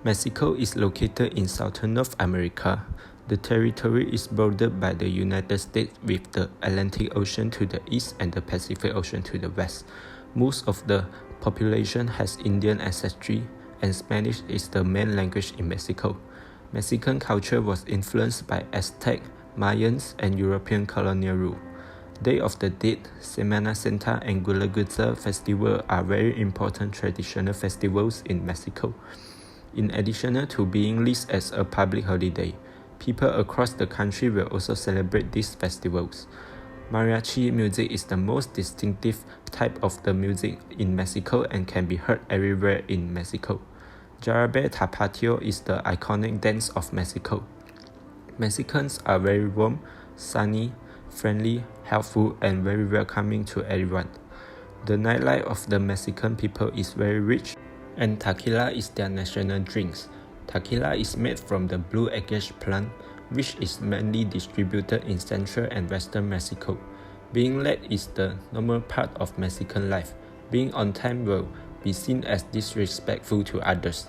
Mexico is located in southern North America. The territory is bordered by the United States with the Atlantic Ocean to the east and the Pacific Ocean to the west. Most of the population has Indian ancestry, and Spanish is the main language in Mexico. Mexican culture was influenced by Aztec, Mayans, and European colonial rule. Day of the Dead, Semana Santa, and Guelaguetza festival are very important traditional festivals in Mexico. In addition to being listed as a public holiday, people across the country will also celebrate these festivals. Mariachi music is the most distinctive type of the music in Mexico and can be heard everywhere in Mexico. Jarabe Tapatio is the iconic dance of Mexico. Mexicans are very warm, sunny, friendly, helpful, and very welcoming to everyone. The nightlife of the Mexican people is very rich, and tequila is their national drink. Tequila is made from the blue agave plant, which is mainly distributed in central and western Mexico. Being late is the normal part of Mexican life. Being on time will be seen as disrespectful to others.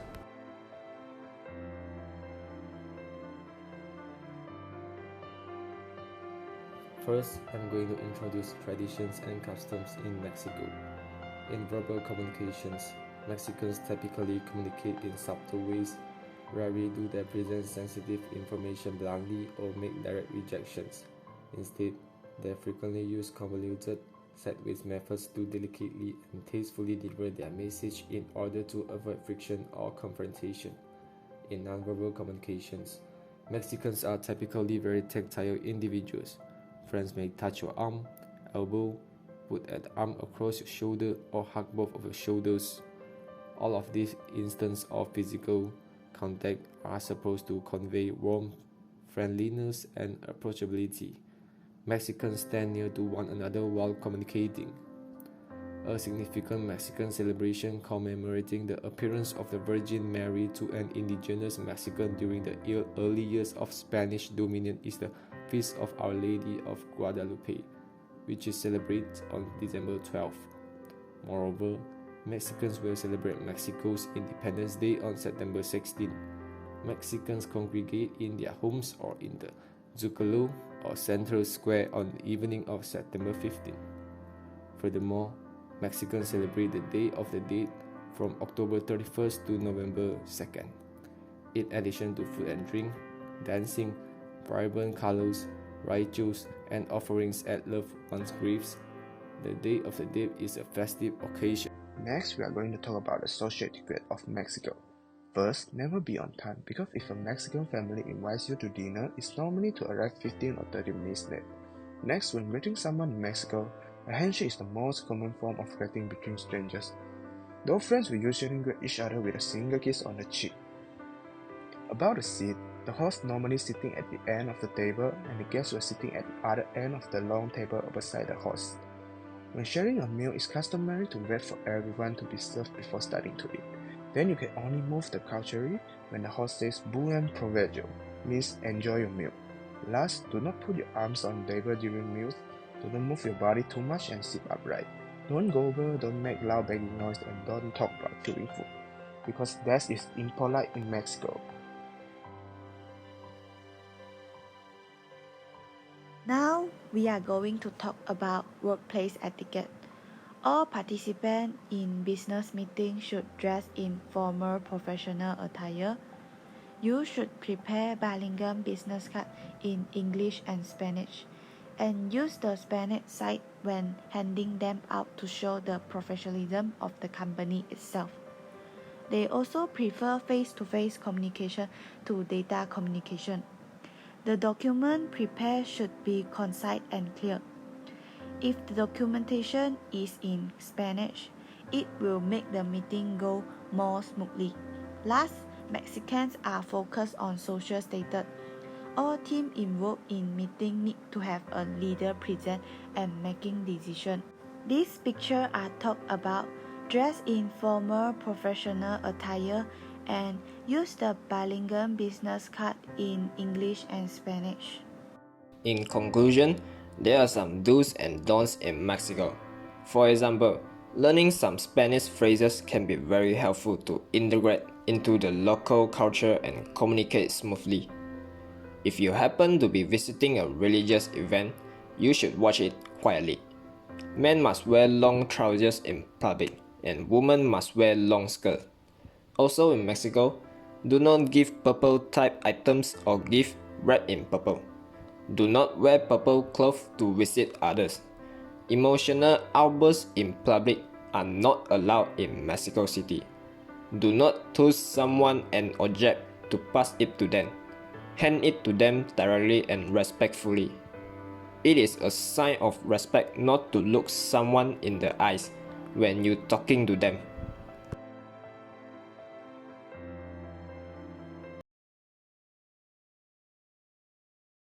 First, I'm going to introduce traditions and customs in Mexico. In verbal communications, Mexicans typically communicate in subtle ways. Rarely do they present sensitive information bluntly or make direct rejections. Instead, they frequently use convoluted, sideways methods to delicately and tastefully deliver their message in order to avoid friction or confrontation. In nonverbal communications, Mexicans are typically very tactile individuals. Friends may touch your arm, elbow, put an arm across your shoulder, or hug both of your shoulders. All of these instances of physical contact are supposed to convey warmth, friendliness, and approachability. Mexicans stand near to one another while communicating. A significant Mexican celebration commemorating the appearance of the Virgin Mary to an indigenous Mexican during the early years of Spanish dominion is the Feast of Our Lady of Guadalupe, which is celebrated on December 12th. Moreover, Mexicans will celebrate Mexico's Independence Day on September 16. Mexicans congregate in their homes or in the Zócalo or Central Square on the evening of September 15. Furthermore, Mexicans celebrate the Day of the Dead from October 31st to November 2nd. In addition to food and drink, dancing, vibrant colors, rituals, and offerings at loved ones' graves, the Day of the Dead is a festive occasion. Next, we are going to talk about the social etiquette of Mexico. First, never be on time, because if a Mexican family invites you to dinner, it's normally to arrive 15 or 30 minutes late. Next, when meeting someone in Mexico, a handshake is the most common form of greeting between strangers. Though friends will usually greet each other with a single kiss on the cheek. About the seat, the host normally sitting at the end of the table and the guests were sitting at the other end of the long table beside the host. When sharing a meal, it's customary to wait for everyone to be served before starting to eat. Then you can only move the couchery when the host says "Buen provecho," means enjoy your meal. Last, do not put your arms on the table during meals. Do not move your body too much and sit upright. Don't go over, don't make loud banging noise, and don't talk while chewing food, because that is impolite in Mexico. Now we are going to talk about workplace etiquette. All participants in business meetings should dress in formal professional attire. You should prepare bilingual business cards in English and Spanish, and use the Spanish side when handing them out to show the professionalism of the company itself. They also prefer face-to-face communication to data communication. The document prepared should be concise and clear. If the documentation is in Spanish, it will make the meeting go more smoothly. Last, Mexicans are focused on social status. All teams involved in meeting need to have a leader present and making decisions. These pictures are talked about dress in formal professional attire and use the bilingual business card in English and Spanish. In conclusion, there are some do's and don'ts in Mexico. For example, learning some Spanish phrases can be very helpful to integrate into the local culture and communicate smoothly. If you happen to be visiting a religious event, you should watch it quietly. Men must wear long trousers in public, and women must wear long skirts. Also in Mexico, do not give purple type items or gift wrapped in purple. Do not wear purple clothes to visit others. Emotional outbursts in public are not allowed in Mexico City. Do not toss someone an object to pass it to them. Hand it to them directly and respectfully. It is a sign of respect not to look someone in the eyes when you talking to them.